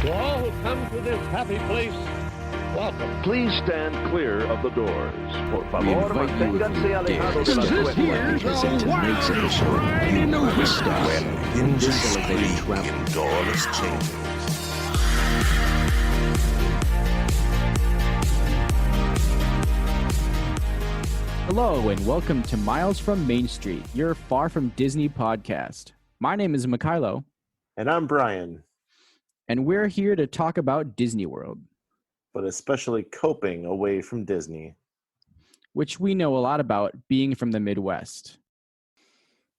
To all who come to this happy place, welcome. Please stand clear of the doors. Por We favor, invite you, if manténganse you alejados de dare, las step puertas. forward because in tonight's episode, you are the star. When this elevated travel doors change. Hello and welcome to Miles from Main Street, your Far From Disney podcast. My name is Mykhailo. And I'm Bryan. And we're here to talk about Disney World, But especially coping away from Disney. which we know a lot about being from the Midwest.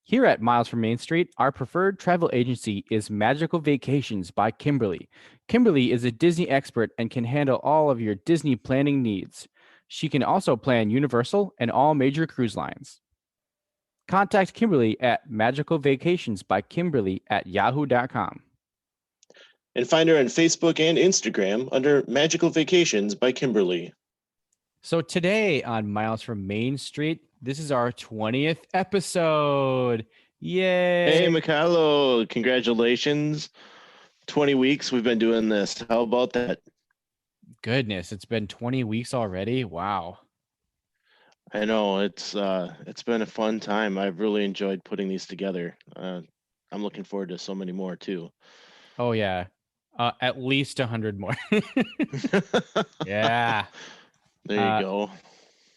Here at Miles from Main Street, our preferred travel agency is Magical Vacations by Kimberly. Kimberly is a Disney expert and can handle all of your Disney planning needs. She can also plan Universal and all major cruise lines. Contact Kimberly at magicalvacationsbykimberly@yahoo.com. And find her on Facebook and Instagram under Magical Vacations by Kimberly. So today on Miles from Main Street, this is our 20th episode. Yay! Hey, Mykhailo, congratulations. 20 weeks we've been doing this. How about that? Goodness, it's been 20 weeks already. Wow. I know it's been a fun time. I've really enjoyed putting these together. I'm looking forward to so many more too. Oh yeah. At least 100 more. Yeah. There you go.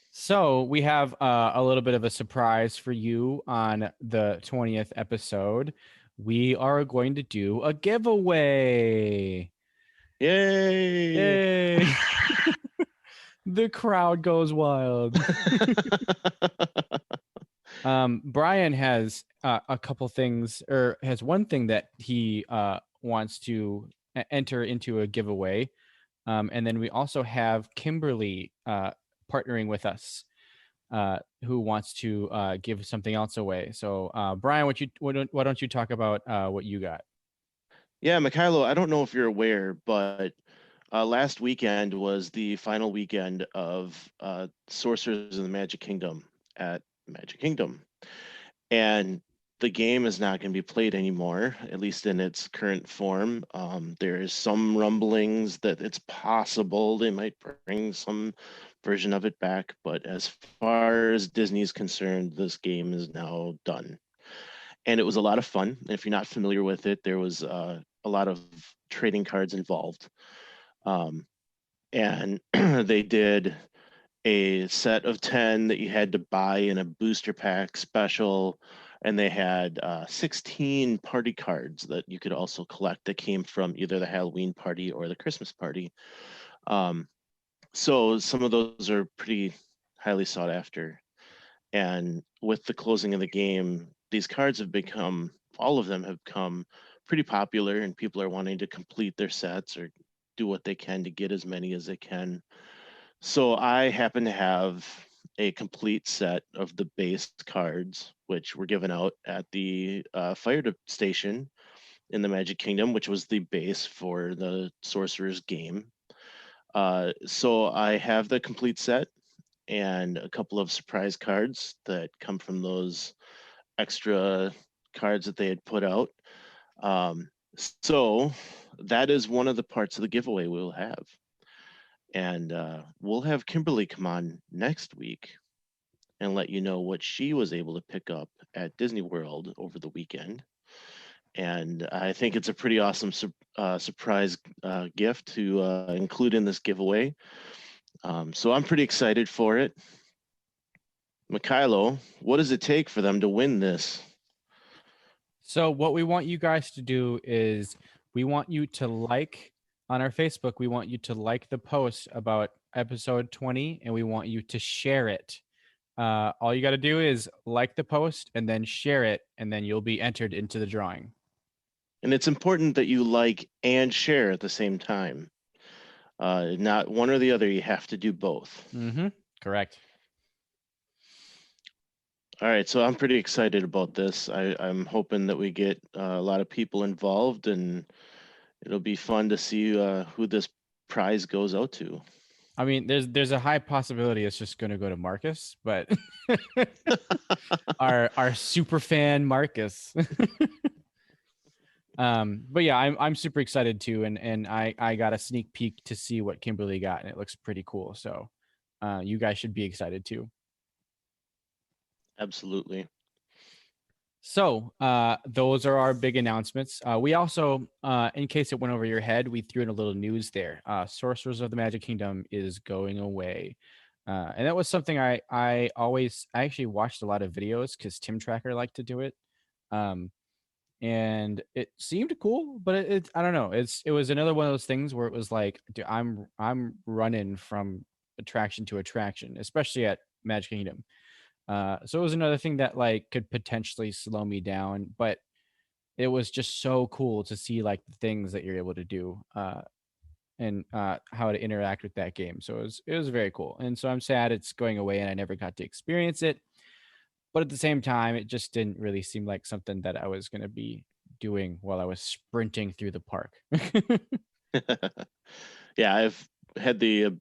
So we have a little bit of a surprise for you on the 20th episode. We are going to do a giveaway. Yay! Yay! The crowd goes wild. Bryan has a couple things, or has one thing that he wants to enter into a giveaway. And then we also have Kimberly partnering with us, who wants to give something else away. So, Bryan, why don't you talk about what you got? Yeah, Mykhailo, I don't know if you're aware, but last weekend was the final weekend of Sorcerers of the Magic Kingdom at Magic Kingdom. And the game is not going to be played anymore, at least in its current form. There is some rumblings that it's possible they might bring some version of it back, but as far as Disney's concerned, this game is now done. And it was a lot of fun. If you're not familiar with it, there was a lot of trading cards involved. And they did a set of 10 that you had to buy in a booster pack special. And they had 16 party cards that you could also collect that came from either the Halloween party or the Christmas party. So some of those are pretty highly sought after. And with the closing of the game, these cards have become, all of them have become pretty popular, and people are wanting to complete their sets or do what they can to get as many as they can. So I happen to have a complete set of the base cards, which were given out at the fire station in the Magic Kingdom, which was the base for the Sorcerer's game. So I have the complete set and a couple of surprise cards that come from those extra cards that they had put out. So that is one of the parts of the giveaway we'll have. And we'll have Kimberly come on next week and let you know what she was able to pick up at Disney World over the weekend. And I think it's a pretty awesome surprise gift to include in this giveaway. So I'm pretty excited for it. Mykhailo, what does it take for them to win this? So what we want you guys to do is we want you to like on our Facebook. We want you to like the post about episode 20, and we want you to share it. All you got to do is like the post and then share it, and then you'll be entered into the drawing. And it's important that you like and share at the same time. Not one or the other. You have to do both. Mm-hmm. Correct. All right, so I'm pretty excited about this. I'm hoping that we get a lot of people involved, and it'll be fun to see who this prize goes out to. I mean, there's a high possibility it's just going to go to Marcus, but our super fan Marcus. But yeah, I'm super excited too, and I got a sneak peek to see what Kimberly got, and it looks pretty cool. So, you guys should be excited too. Absolutely. So, those are our big announcements. We also, in case it went over your head, we threw in a little news there. Sorcerers of the Magic Kingdom is going away. And that was something I actually watched a lot of videos because Tim Tracker liked to do it. Um, and it seemed cool, but I don't know. It was another one of those things where it was like, dude, I'm running from attraction to attraction, especially at Magic Kingdom. So it was another thing that like could potentially slow me down, but it was just so cool to see like the things that you're able to do and how to interact with that game. So it was very cool. And so I'm sad it's going away and I never got to experience it. But at the same time, it just didn't really seem like something that I was going to be doing while I was sprinting through the park. Yeah, I've had the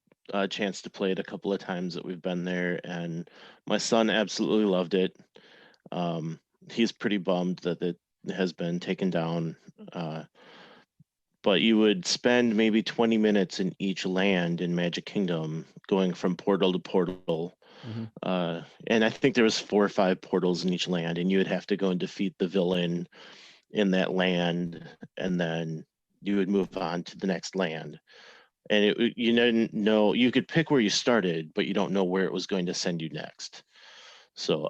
chance to play it a couple of times that we've been there, and my son absolutely loved it. He's pretty bummed that it has been taken down. But you would spend maybe 20 minutes in each land in Magic Kingdom, going from portal to portal. Mhm. And I think there was 4 or 5 portals in each land, and you would have to go and defeat the villain in that land, and then you would move on to the next land. And you didn't know, you could pick where you started, but you don't know where it was going to send you next. So,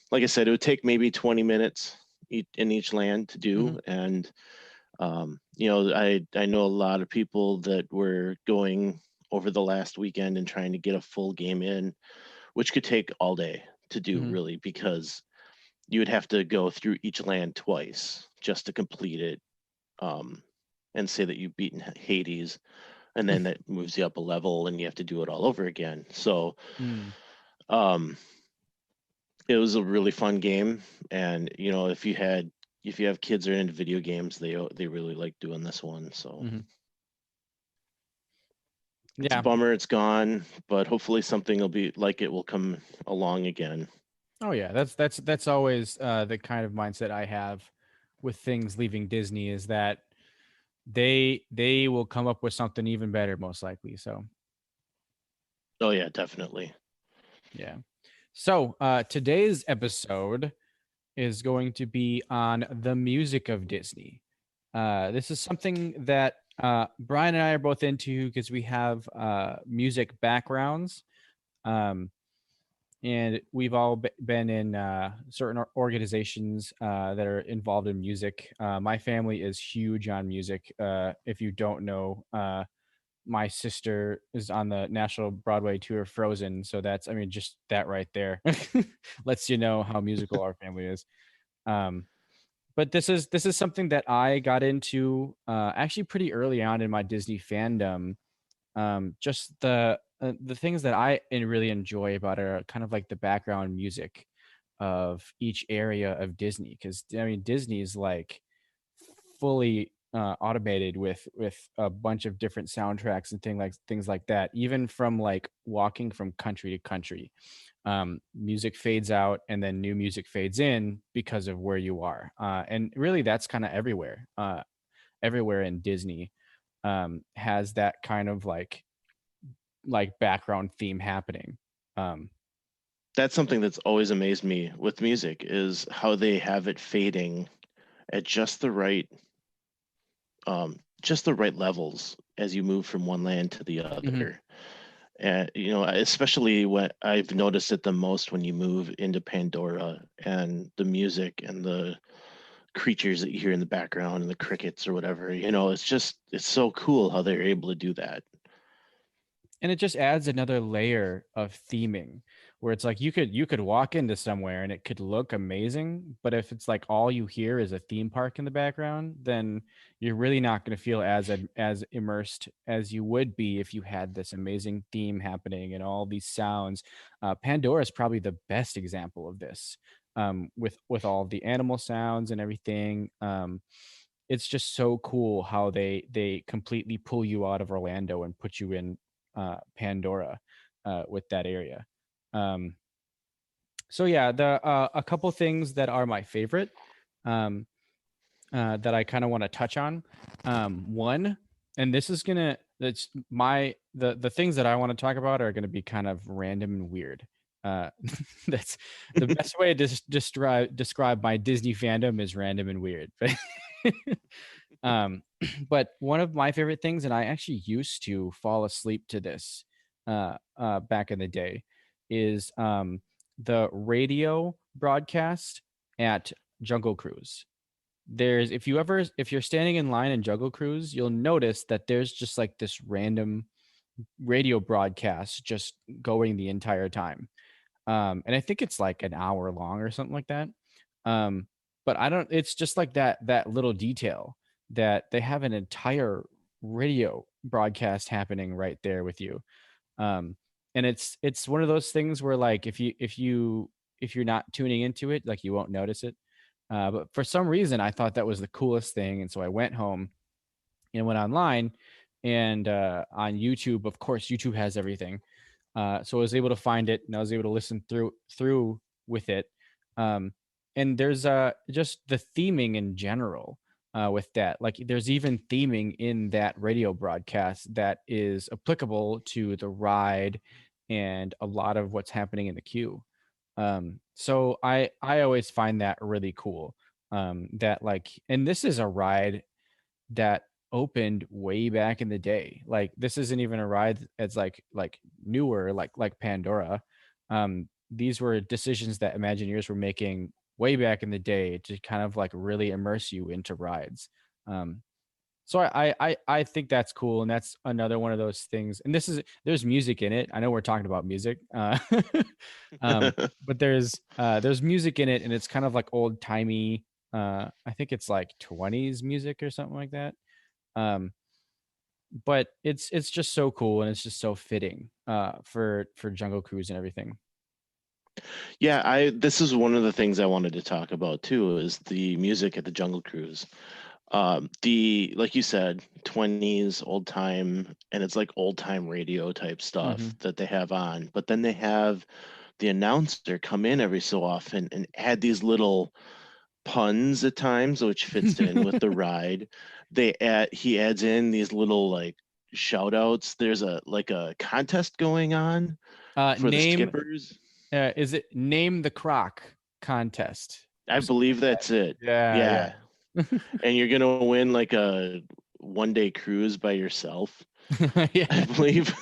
like I said, it would take maybe 20 minutes in each land to do, and I know a lot of people that were going over the last weekend and trying to get a full game in, which could take all day to do, really, because you would have to go through each land twice just to complete it, and say that you've beaten Hades, and then that moves you up a level and you have to do it all over again. So um, it was a really fun game, and if you have kids that are into video games, they really like doing this one. So it's a Yeah. bummer it's gone, but hopefully something will be like it will come along again. Oh yeah, that's always the kind of mindset I have with things leaving Disney is that they will come up with something even better most likely. So Oh yeah, definitely. yeah. So today's episode is going to be on the music of Disney. This is something that Brian and I are both into because we have music backgrounds. Um, and we've all been in certain organizations that are involved in music. My family is huge on music. If you don't know, my sister is on the national Broadway tour Frozen, so just that right there lets you know how musical our family is. But this is something that I got into actually pretty early on in my Disney fandom. Just the things that I really enjoy about it are kind of like the background music of each area of Disney, because Disney is like fully automated with a bunch of different soundtracks and things like that. Even from like walking from country to country, music fades out and then new music fades in because of where you are, and really that's kind of everywhere. Everywhere in Disney has that kind of like background theme happening. Um, That's something that's always amazed me with music, is how they have it fading at just the right levels as you move from one land to the other. And especially what I've noticed it the most when you move into Pandora, and the music and the creatures that you hear in the background and the crickets or whatever. It's so cool how they're able to do that. and it just adds another layer of theming where it's like you could walk into somewhere and it could look amazing, but if it's like all you hear is a theme park in the background, then you're really not going to feel as immersed as you would be if you had this amazing theme happening and all these sounds. Pandora is probably the best example of this, with all the animal sounds and everything. It's just so cool how they completely pull you out of Orlando and put you in Pandora with that area. Um, so yeah, the a couple things that are my favorite. Um, that I kind of want to touch on. One, and this is gonna that's my the things that I want to talk about are gonna be kind of random and weird. Uh, that's the best way to describe my Disney fandom is random and weird. um, but one of my favorite things, and I actually used to fall asleep to this back in the day, is the radio broadcast at Jungle Cruise. There's if you're standing in line in Jungle Cruise, you'll notice that there's just like this random radio broadcast just going the entire time. And I think it's like an hour long or something like that. Um, but I don't. It's just like that little detail that they have an entire radio broadcast happening right there with you. Um, and it's one of those things where like if you're not tuning into it, like you won't notice it. But for some reason, I thought that was the coolest thing, and so I went home and went online, and on YouTube, of course, YouTube has everything. So I was able to find it, and I was able to listen through with it. Um, and there's just the theming in general with that. Like there's even theming in that radio broadcast that is applicable to the ride and a lot of what's happening in the queue. So I always find that really cool. That like, and this is a ride that opened way back in the day. Like this isn't even a ride that's like newer, like Pandora. These were decisions that Imagineers were making way back in the day to kind of like really immerse you into rides. So I think that's cool, and that's another one of those things. And there's music in it. I know we're talking about music, but there's music in it, and it's kind of like old timey. I think it's like 20s music or something like that. But it's just so cool, and it's just so fitting for Jungle Cruise and everything. Yeah, I this is one of the things I wanted to talk about too, is the music at the Jungle Cruise. The like you said, 20s old time, and it's like old time radio type stuff that they have on, but then they have the announcer come in every so often and add these little puns at times, which fits in with the ride. He adds in these little like shout outs. There's a contest going on for the Name skippers. is it Name the Croc contest? I believe that's it. Yeah. And you're gonna win like a 1-day cruise by yourself, Yeah. I believe.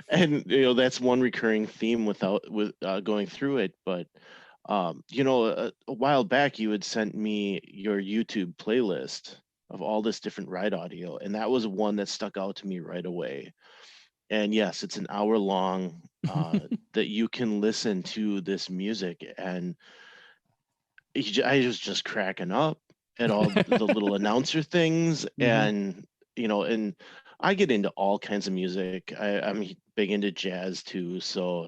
And that's one recurring theme with going through it. But a while back you had sent me your YouTube playlist of all this different ride audio, and that was one that stuck out to me right away. And yes, it's an hour long that you can listen to this music, and I was just cracking up at all the little announcer things. And and I get into all kinds of music. I'm big into jazz too, so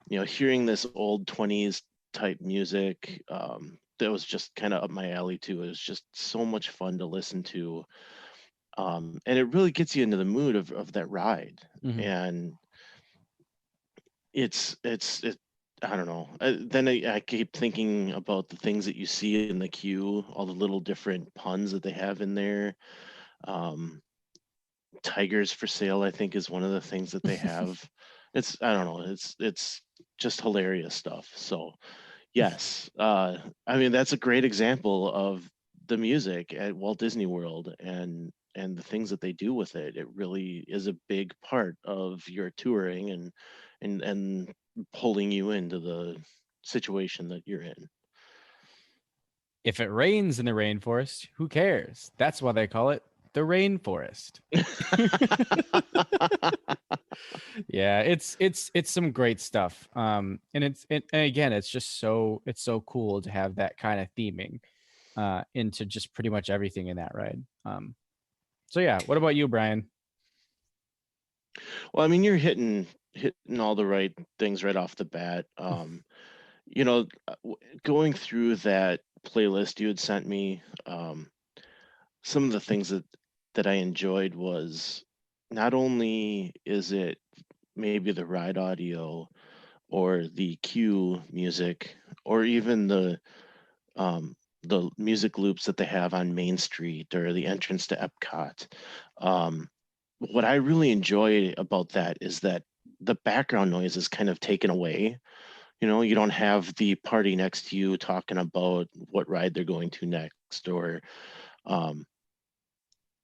hearing this old 20s type music, that was just kind of up my alley too. It was just so much fun to listen to, and it really gets you into the mood of that ride. And it's I don't know. Then I keep thinking about the things that you see in the queue, all the little different puns that they have in there. Tigers for sale, I think, is one of the things that they have. I don't know. It's just hilarious stuff. So yes, I mean that's a great example of the music at Walt Disney World and the things that they do with it. It really is a big part of your touring and pulling you into the situation that you're in. If it rains in the rainforest, who cares? That's why they call it the rainforest. Yeah, it's some great stuff. And and again, it's just so cool to have that kind of theming into just pretty much everything in that ride. So yeah, what about you, Brian? Well, I mean, you're hitting all the right things right off the bat. Going through that playlist you had sent me, some of the things that I enjoyed was not only is it maybe the ride audio or the cue music or even the the music loops that they have on Main Street or the entrance to Epcot. Um, what I really enjoy about that is that the background noise is kind of taken away. You don't have the party next to you talking about what ride they're going to next, or um,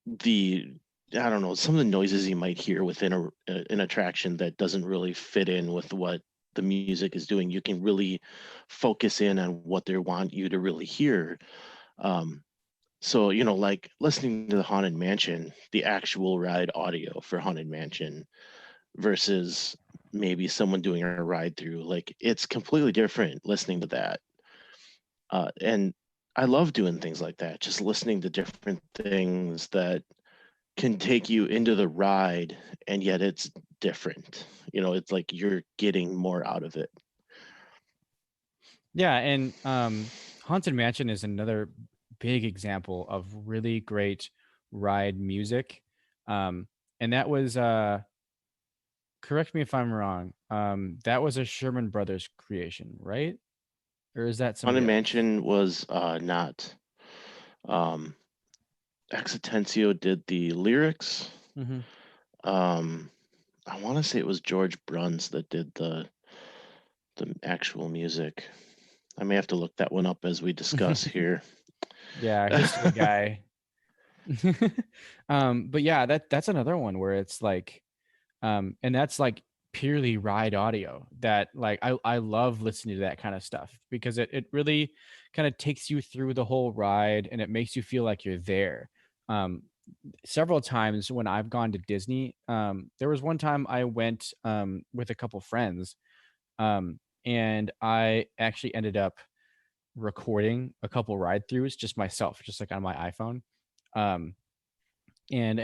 the I don't know, some of the noises you might hear within an attraction that doesn't really fit in with what the music is doing. You can really focus in on what they want you to really hear. Um, so, like listening to the Haunted Mansion, the actual ride audio for Haunted Mansion versus maybe someone doing a ride through, like it's completely different listening to that. And I love doing things like that, just listening to different things that can take you into the ride, and yet it's different. It's like you're getting more out of it. Yeah, and Haunted Mansion is another big example of really great ride music. And that was correct me if I'm wrong. That was a Sherman Brothers creation, right? Or is that somebody Haunted else? Mansion was not. Um, Exitensio did the lyrics. Mm-hmm. I want to say it was George Bruns that did the actual music. I may have to look that one up as we discuss here. Yeah, history guy. But yeah, that's another one where it's like, and that's like purely ride audio that like I love listening to that kind of stuff because it really kind of takes you through the whole ride and it makes you feel like you're there. Um, Several times when I've gone to Disney, there was one time I went with a couple friends, and I actually ended up recording a couple ride throughs just myself, just like on my iPhone. Um, and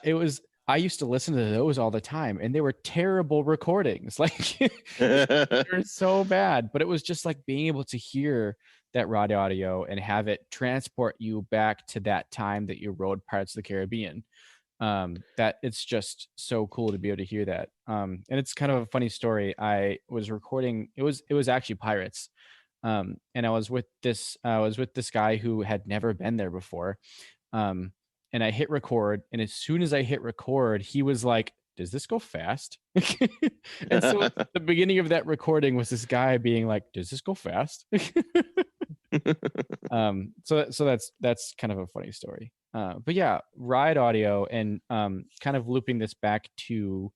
it was I used to listen to those all the time, and they were terrible recordings. Like they're so bad, but it was just like being able to hear that raw audio and have it transport you back to that time that you rode Pirates of the Caribbean. That it's just so cool to be able to hear that. And it's kind of a funny story. I was recording. It was actually Pirates. And I was with this guy who had never been there before. Um, and I hit record, and as soon as I hit record, he was like, "Does this go fast?" And so the beginning of that recording was this guy being like, "Does this go fast?" So that's kind of a funny story. But yeah, ride audio and kind of looping this back to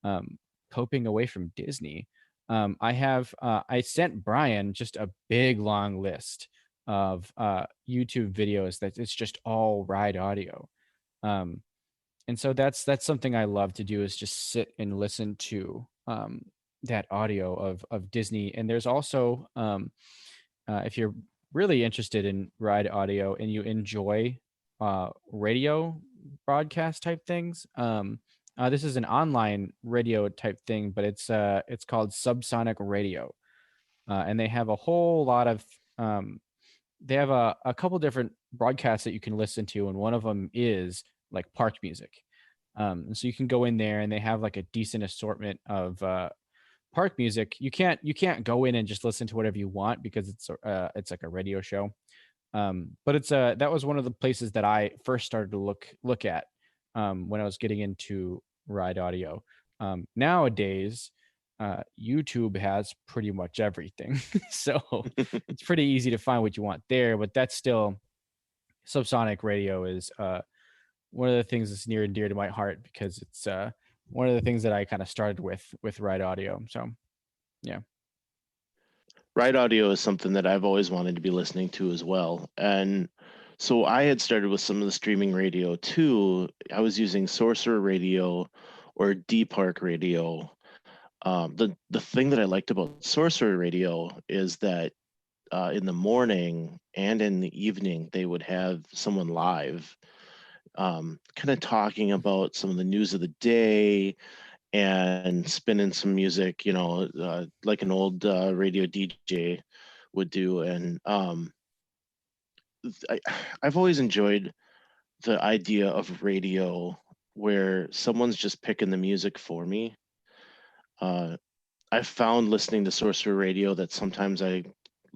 um, coping away from Disney. I sent Bryan just a big long list of YouTube videos that it's just all ride audio. Um, and so that's something I love to do is just sit and listen to that audio of Disney. And there's also if you're really interested in ride audio and you enjoy radio broadcast type things, this is an online radio type thing, but it's called Subsonic Radio, and they have a whole lot of they have a couple different broadcasts that you can listen to, and one of them is like park music. And so you can go in there, and they have like a decent assortment of park music. You can't go in and just listen to whatever you want because it's like a radio show. But it's that was one of the places that I first started to look at when I was getting into ride audio. Nowadays, YouTube has pretty much everything, so it's pretty easy to find what you want there. But that's still subsonic radio is one of the things that's near and dear to my heart because it's one of the things that I kind of started with ride audio. So yeah. Ride audio is something that I've always wanted to be listening to as well. And so I had started with some of the streaming radio too. I was using Sorcerer Radio or D Park Radio. The thing that I liked about Sorcerer Radio is that in the morning and in the evening they would have someone live, kind of talking about some of the news of the day and spinning some music, like an old radio DJ would do. And I, I've always enjoyed the idea of radio where someone's just picking the music for me. I've found listening to Sorcerer Radio that sometimes I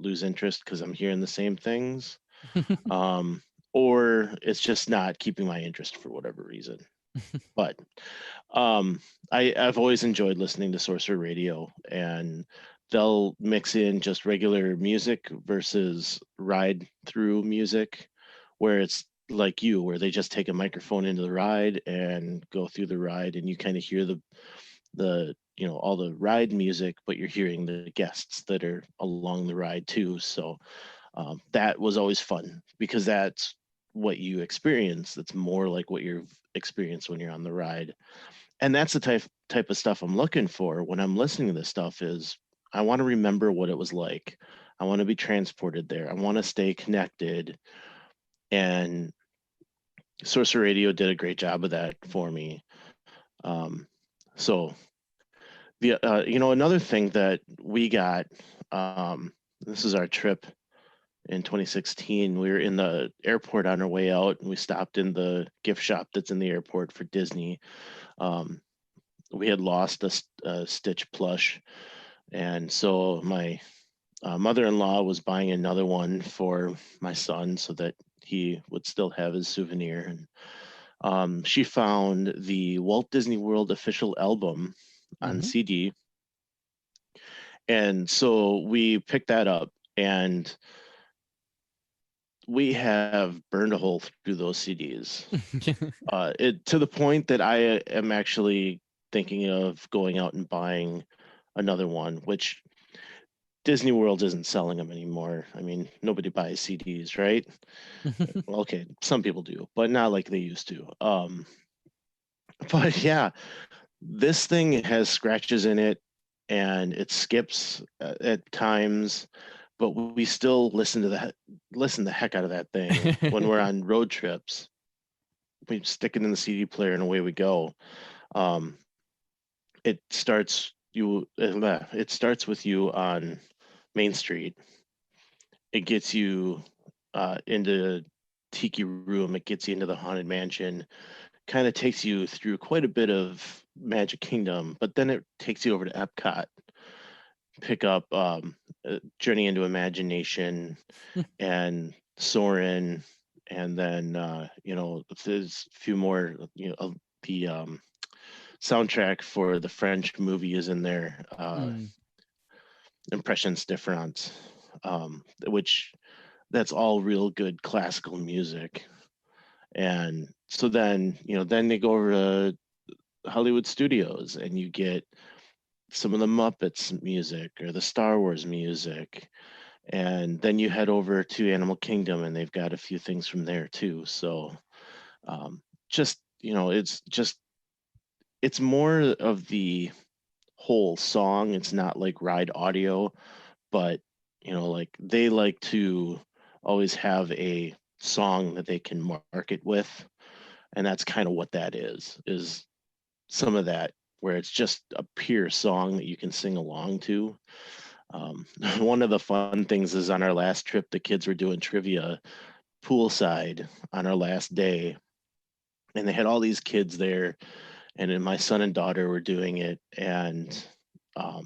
lose interest because I'm hearing the same things, or it's just not keeping my interest for whatever reason. But I've always enjoyed listening to Sorcerer Radio, and they'll mix in just regular music versus ride through music, where it's like where they just take a microphone into the ride and go through the ride, and you kind of hear the all the ride music, but you're hearing the guests that are along the ride too. So that was always fun because that's what you experience. That's more like what you've experienced when you're on the ride. And that's the type of stuff I'm looking for when I'm listening to this stuff. Is I want to remember what it was like. I want to be transported there. I want to stay connected. And Sorcerer Radio did a great job of that for me. So the another thing that we got, this is our trip in 2016. We were in the airport on our way out, and we stopped in the gift shop that's in the airport for Disney. We had lost a Stitch plush, and so my mother-in-law was buying another one for my son so that he would still have his souvenir. And she found the Walt Disney World official album on CD, and so we picked that up, and we have burned a hole through those CDs. To the point that I am actually thinking of going out and buying another one, which Disney World isn't selling them anymore. I mean, nobody buys CDs, right? Well, okay, some people do, but not like they used to. But yeah, this thing has scratches in it, and it skips at times, but we still listen the heck out of that thing when we're on road trips. We stick it in the CD player and away we go. It starts with you on Main Street. It gets you into Tiki Room. It gets you into the Haunted Mansion. Kind of takes you through quite a bit of Magic Kingdom, but then it takes you over to Epcot. Pick up Journey into Imagination and Soarin', and then there's a few more. The soundtrack for the French movie is in there. Impressions Difference, which that's all real good classical music. And so then they go over to Hollywood Studios, and you get some of the Muppets music or the Star Wars music, and then you head over to Animal Kingdom, and they've got a few things from there too. So it's more of the whole song. It's not like ride audio, but like they like to always have a song that they can market with, and that's kind of what that is some of that, where it's just a pure song that you can sing along to. One of the fun things is on our last trip, the kids were doing trivia poolside on our last day, and they had all these kids there, and then my son and daughter were doing it, and I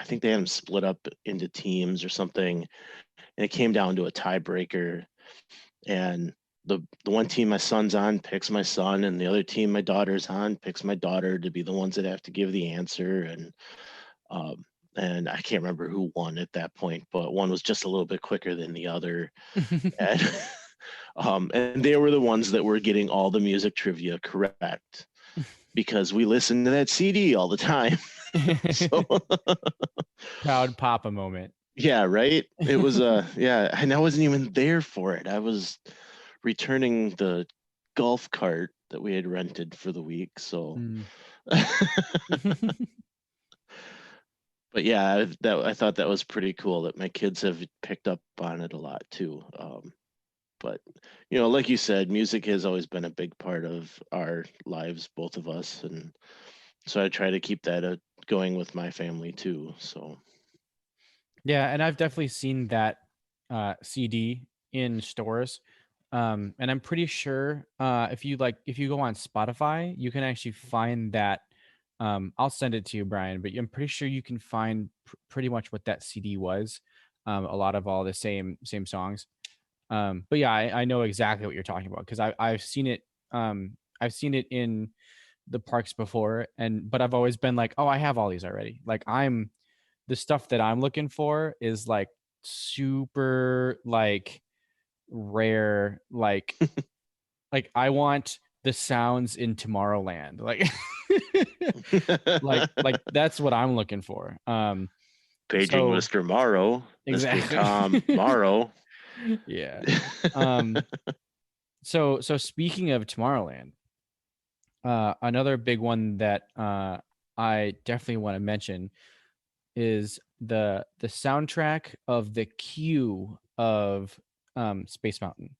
think they had them split up into teams or something, and it came down to a tiebreaker, and the one team my son's on picks my son, and the other team my daughter's on picks my daughter to be the ones that have to give the answer. And I can't remember who won at that point, but one was just a little bit quicker than the other. And they were the ones that were getting all the music trivia correct because we listened to that CD all the time. So, proud papa moment. Yeah, right. It was and I wasn't even there for it. I was returning the golf cart that we had rented for the week. So, but yeah, I thought that was pretty cool that my kids have picked up on it a lot too. But like you said, music has always been a big part of our lives, both of us, and so I try to keep that going with my family too. So. Yeah, and I've definitely seen that CD in stores. And I'm pretty sure if you go on Spotify, you can actually find that. I'll send it to you, Brian, but I'm pretty sure you can find pretty much what that CD was. a lot of all the same songs. But yeah, I know exactly what you're talking about because I've seen it. I've seen it in the parks before, but I've always been like, oh, I have all these already. Like the stuff that I'm looking for is like super like rare, like I want the sounds in Tomorrowland, like that's what I'm looking for. Paging So Mr. Morrow, exactly. Mr. Tom Morrow. Yeah. So speaking of Tomorrowland, another big one that I definitely want to mention is the soundtrack of the queue of Space Mountain.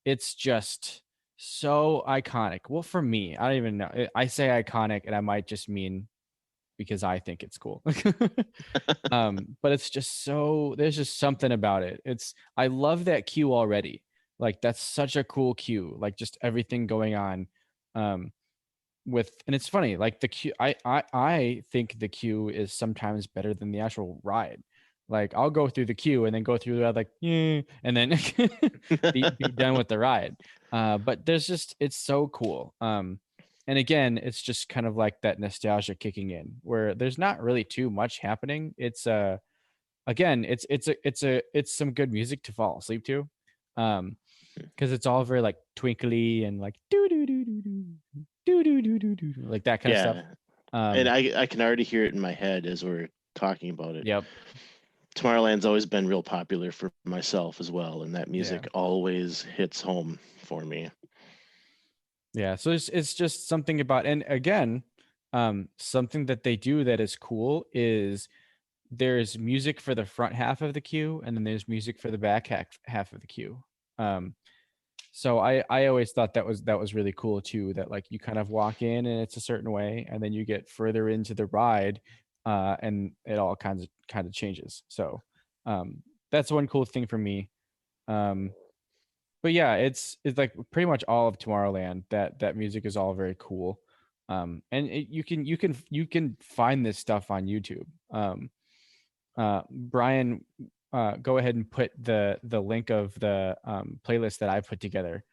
It's just so iconic. Well, for me, I don't even know. I say iconic, and I might just mean because I think it's cool. But it's just so there's just something about it. I love that queue already. Like that's such a cool queue. Like just everything going on. And it's funny, like the queue, I think the queue is sometimes better than the actual ride. Like I'll go through the queue and then go through the ride like, yeah, and then be done with the ride. But it's so cool. And again, it's just kind of like that nostalgia kicking in where there's not really too much happening. It's again, it's some good music to fall asleep to. Because it's all very like twinkly and like do do do do do do do do do like that kind of stuff. And I can already hear it in my head as we're talking about it. Yep. Tomorrowland's always been real popular for myself as well, and that music Yeah. always hits home for me. Yeah, so it's just something about, and again, something that they do that is cool is there's music for the front half of the queue, and then there's music for the back half of the queue. So I always thought that was really cool too. That like you kind of walk in and it's a certain way, and then you get further into the ride, and it all kind of changes. So that's one cool thing for me. But yeah, it's like pretty much all of Tomorrowland. That music is all very cool. And you can find this stuff on YouTube. Bryan, go ahead and put the link of the playlist that I put together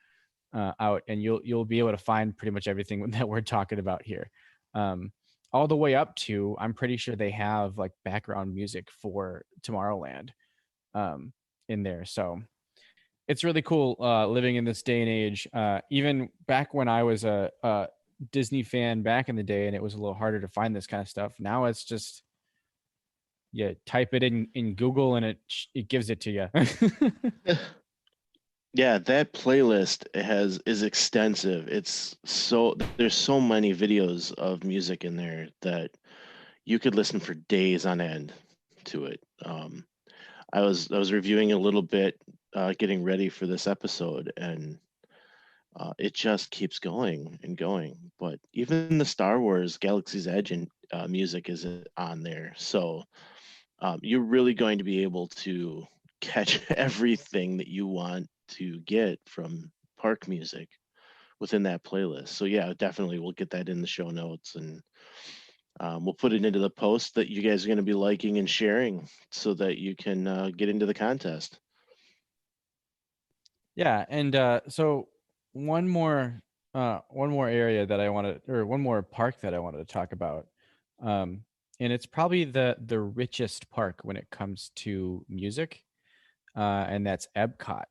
out, and you'll be able to find pretty much everything that we're talking about here. All the way up to, I'm pretty sure they have like background music for Tomorrowland in there. So it's really cool living in this day and age. Even back when I was a Disney fan back in the day, and it was a little harder to find this kind of stuff. Now it's just type it in Google and it gives it to you. Yeah, that playlist is extensive. There's so many videos of music in there that you could listen for days on end to it. I was reviewing a little bit, getting ready for this episode, and it just keeps going and going. But even the Star Wars Galaxy's Edge and music is on there, so you're really going to be able to catch everything that you want to get from park music within that playlist. So yeah, definitely we'll get that in the show notes, and we'll put it into the post that you guys are going to be liking and sharing so that you can get into the contest. Yeah, and so one more area that I wanted, or one more park that I wanted to talk about, and it's probably the richest park when it comes to music, and that's Epcot.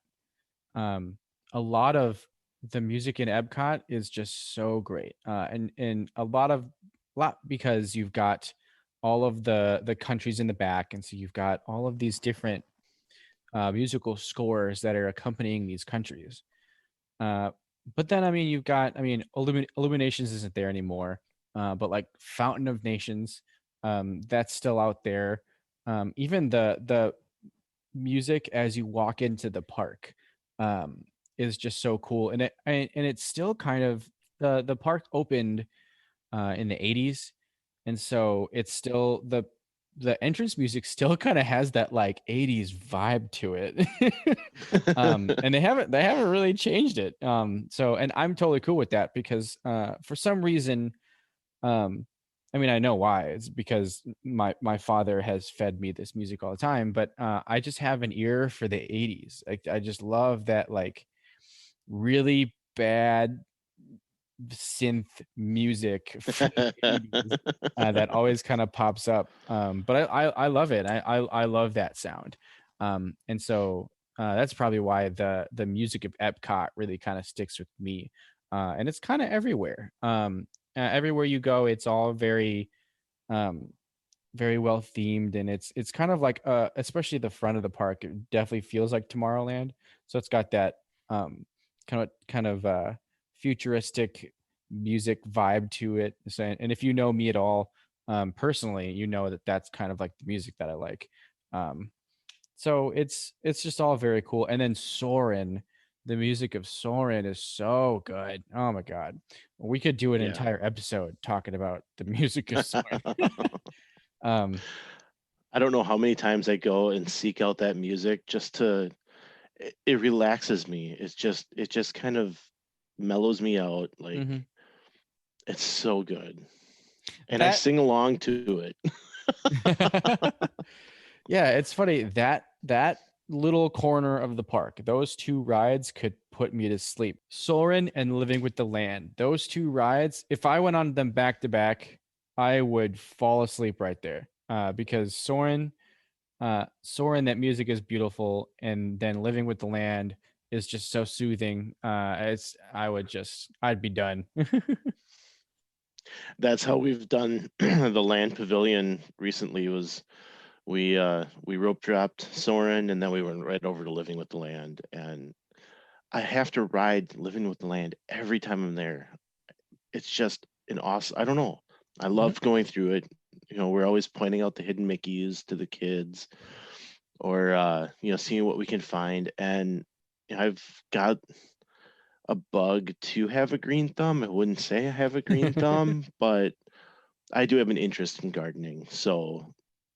A lot of the music in Epcot is just so great, and a lot because you've got all of the countries in the back, and so you've got all of these different musical scores that are accompanying these countries. But then, I mean, you've got, Illuminations isn't there anymore, but like Fountain of Nations, that's still out there. Even the music as you walk into the park is just so cool, and it's still kind of the park opened in the 80s, and so it's still the entrance music still kind of has that like 80s vibe to it. And they haven't really changed it. So, and I'm totally cool with that because for some reason I mean, I know why. It's because my father has fed me this music all the time, but I just have an ear for the 80s. I just love that like really bad synth music from the 80s that always kind of pops up. But I love it. I love that sound. And so that's probably why the music of Epcot really kind of sticks with me. And it's kind of everywhere. Everywhere you go, it's all very um, very well themed, and it's kind of like especially the front of the park, it definitely feels like Tomorrowland. So it's got that kind of futuristic music vibe to it. So, and if you know me at all personally, you know that that's kind of like the music that I like. um so it's just all very cool. And then Soren, the music of Soren is so good. Oh my god, we could do an Yeah. entire episode talking about the music of Soren. um I don't know how many times I go and seek out that music just to it relaxes me. It just kind of mellows me out. Like mhm. it's so good. And I That sing along to it. yeah, it's funny that little corner of the park, those two rides could put me to sleep. Soren and Living with the Land, those two rides, if I went on them back to back, I would fall asleep right there. Because Soren, that music is beautiful, and then Living with the Land is just so soothing. I'd be done. That's how we've done the land pavilion recently was we rope dropped Soren and then we went right over to Living with the Land. And I have to ride Living with the Land every time I'm there. It's just an awesome, I don't know. I love going through it. You know, we're always pointing out the hidden Mickeys to the kids or seeing what we can find. And I've got a bug to have a green thumb. I wouldn't say I have a green thumb, but I do have an interest in gardening. So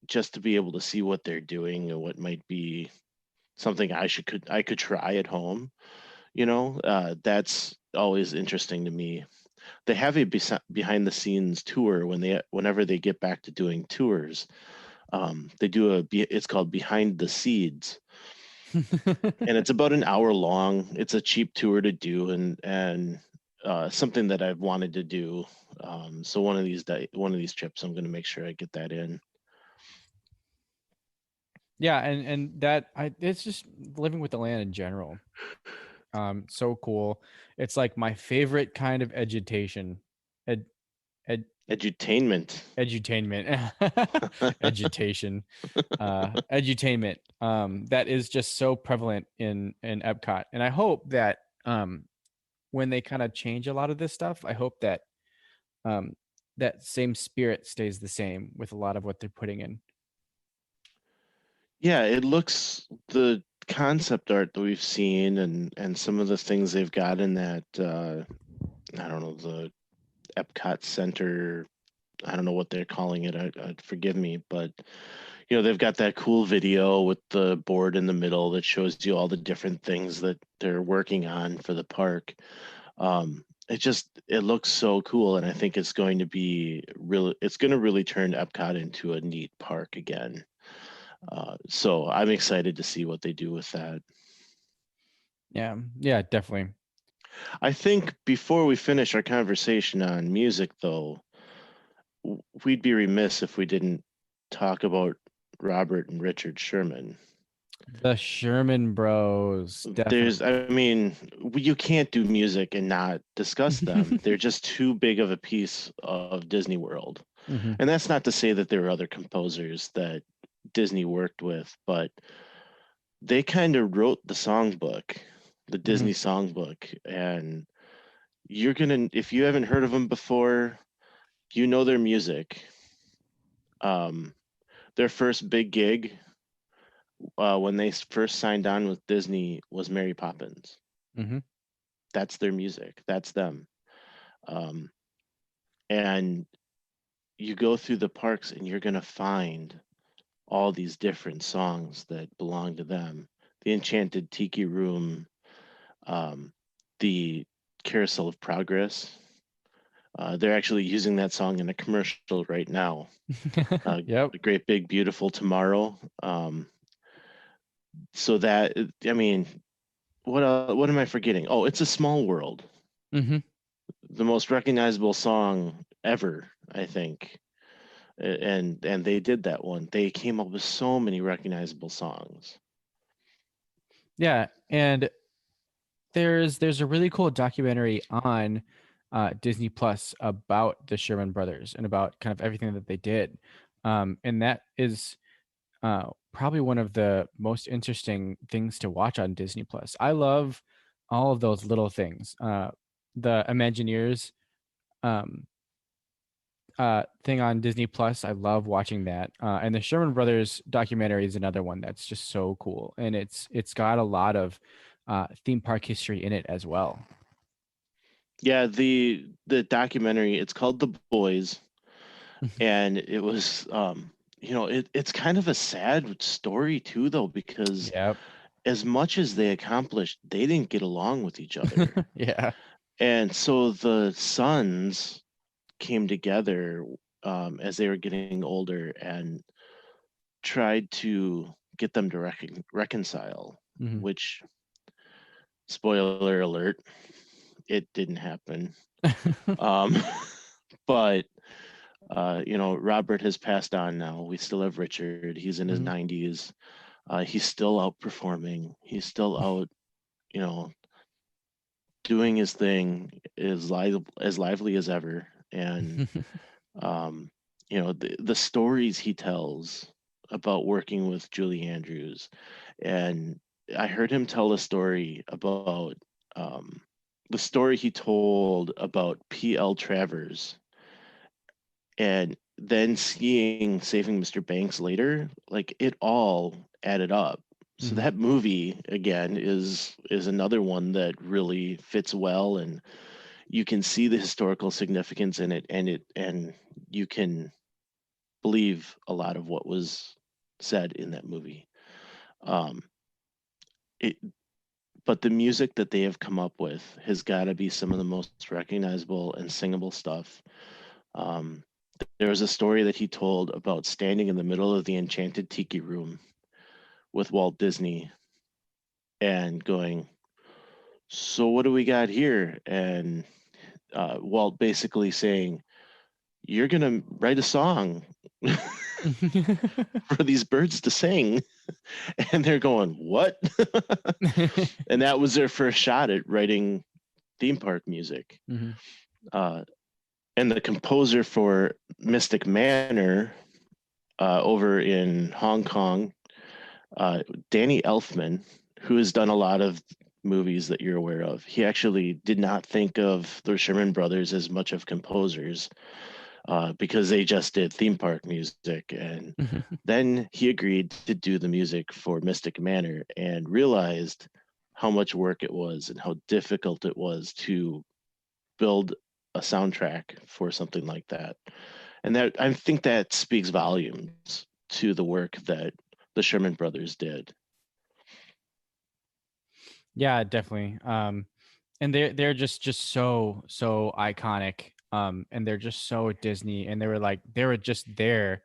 just to be able to see what they're doing and what might be something I could try at home, that's always interesting to me. They have a behind the scenes tour whenever they get back to doing tours. They do it's called Behind the Seeds, and it's about an hour long. It's a cheap tour to do, and something that I've wanted to do. So one of these trips, I'm going to make sure I get that in. Yeah, and it's just Living with the Land in general. So cool. It's like my favorite kind of education. Ed, ed, Edutainment. edutainment. Education. Edutainment. That is just so prevalent in Epcot. And I hope that when they kind of change a lot of this stuff, I hope that that same spirit stays the same with a lot of what they're putting in. Yeah, it looks the concept art that we've seen and some of the things they've got in that I don't know, the Epcot Center. I don't know what they're calling it. Forgive me, but they've got that cool video with the board in the middle that shows you all the different things that they're working on for the park. It looks so cool, and I think it's going to be it's going to really turn Epcot into a neat park again. So I'm excited to see what they do with that. Yeah, definitely. I think before we finish our conversation on music, though, we'd be remiss if we didn't talk about Robert and Richard Sherman. The Sherman Bros. Definitely. You can't do music and not discuss them. They're just too big of a piece of Disney World. Mm-hmm. And that's not to say that there are other composers that Disney worked with, but they kind of wrote the songbook, the Disney songbook. And if you haven't heard of them before, their music. Their first big gig when they first signed on with Disney was Mary Poppins. Mm-hmm. That's their music. That's them. And you go through the parks and you're going to find all these different songs that belong to them. The Enchanted Tiki Room, the Carousel of Progress, They're actually using that song in a commercial right now. Yep. Great Big Beautiful Tomorrow. So that, I mean, what am I forgetting? Oh, It's a Small World. Mm-hmm. The most recognizable song ever, I think. And they did that one. They came up with so many recognizable songs. Yeah, and there's a really cool documentary on Disney Plus about the Sherman Brothers and about kind of everything that they did, and that is probably one of the most interesting things to watch on Disney Plus. I love all of those little things. The Imagineers um, thing on Disney Plus, I love watching that. And the Sherman Brothers documentary is another one that's just so cool, and it's got a lot of theme park history in it as well. Yeah, the documentary, it's called The Boys, and it was it's kind of a sad story too, though, because Yep. as much as they accomplished, they didn't get along with each other. Yeah. And so the sons came together as they were getting older and tried to get them to reconcile, Mhm. which, spoiler alert, it didn't happen. Um, but Robert has passed on now. We still have Richard. He's in his Mhm. 90s. He's still outperforming. He's still out, you know, doing his thing as lively as ever. And um, the stories he tells about working with Julie Andrews, and I heard him tell a story about the story he told about P.L. Travers, and then seeing Saving Mr. Banks later, like it all added up. So Mhm. that movie again is another one that really fits well, and you can see the historical significance in it, and you can believe a lot of what was said in that movie. Um, it, but the music that they have come up with has got to be some of the most recognizable and singable stuff. Um, there was a story that he told about standing in the middle of the enchanted tiki room with Walt Disney and going, "So what do we got here?" And Walt basically saying, "You're gonna write a song for these birds to sing," and they're going, "What?" And that was their first shot at writing theme park music. Mhm. Uh, and the composer for Mystic Manor over in Hong Kong, Danny Elfman, who has done a lot of movies that you're aware of, he actually did not think of the Sherman Brothers as much of composers because they just did theme park music. And then he agreed to do the music for Mystic Manor and realized how much work it was and how difficult it was to build a soundtrack for something like that. And that, I think that speaks volumes to the work that the Sherman Brothers did. Yeah, definitely. And they're just so iconic. And they're just so Disney, and they were just there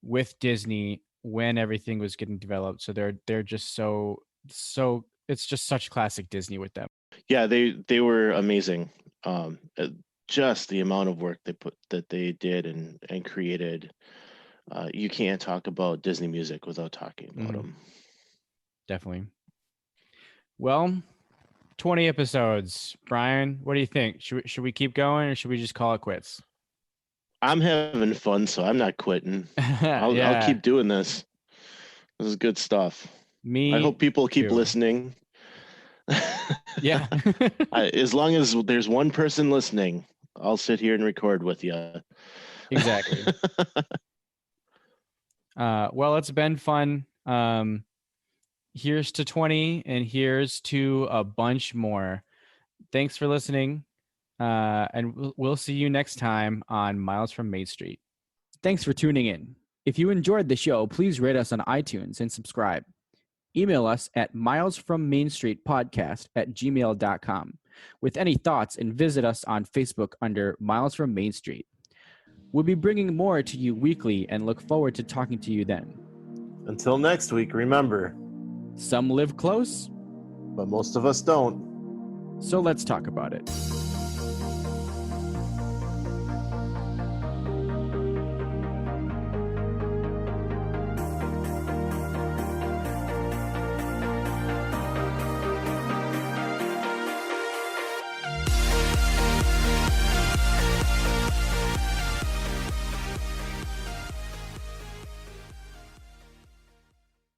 with Disney when everything was getting developed. So they're just so it's just such classic Disney with them. Yeah, they were amazing. Just the amount of work they did and created. You can't talk about Disney music without talking about them. Definitely. Well, 20 episodes. Brian, what do you think? Should we keep going, or should we just call it quits? I'm having fun, so I'm not quitting. I'll Yeah, keep doing this. This is good stuff. I me hope people keep too. listening. Yeah. As long as there's one person listening, I'll sit here and record with you. Exactly. Well, it's been fun. Here's to 20, and here's to a bunch more. Thanks for listening. And we'll see you next time on Miles from Main Street. Thanks for tuning in. If you enjoyed the show, please rate us on iTunes and subscribe. Email us at milesfrommainstreetpodcast@gmail.com. with any thoughts and visit us on Facebook under Miles from Main Street. We'll be bringing more to you weekly and look forward to talking to you then. Until next week, remember, some live close, but most of us don't. So let's talk about it.